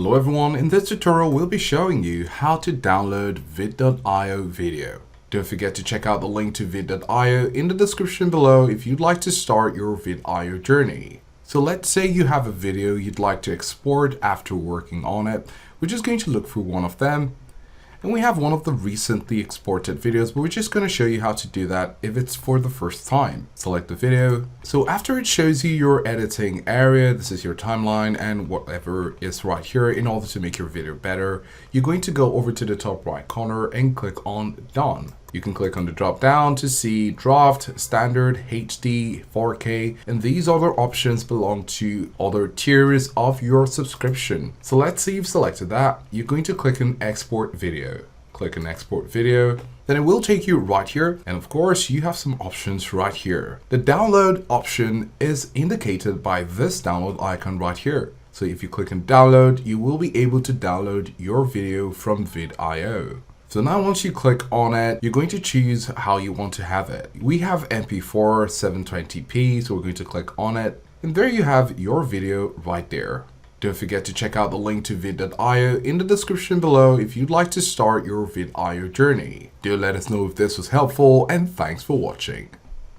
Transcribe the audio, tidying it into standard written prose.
Hello everyone, in this tutorial we'll be showing you how to download VEED.io video. Don't forget to check out the link to VEED.io in the description below if you'd like to start your VEED.io journey. So let's say you have a video you'd like to export after working on it. We're just going to look for one of them. And we have one of the recently exported videos, but we're just going to show you how to do that if it's for the first time. Select the video. So after it shows you your editing area, this is your timeline and whatever is right here in order to make your video better, you're going to go over to the top right corner and click on Done. You can click on the drop down to see draft, standard, HD, 4K, and these other options belong to other tiers of your subscription. So let's say you've selected that. You're going to click on export video. Click on export video. Then it will take you right here. And of course, you have some options right here. The download option is indicated by this download icon right here. So if you click on download, you will be able to download your video from VEED.io. So now once you click on it, you're going to choose how you want to have it. We have MP4 720p, so we're going to click on it. And there you have your video right there. Don't forget to check out the link to VEED.io in the description below if you'd like to start your VEED.io journey. Do let us know if this was helpful, and thanks for watching.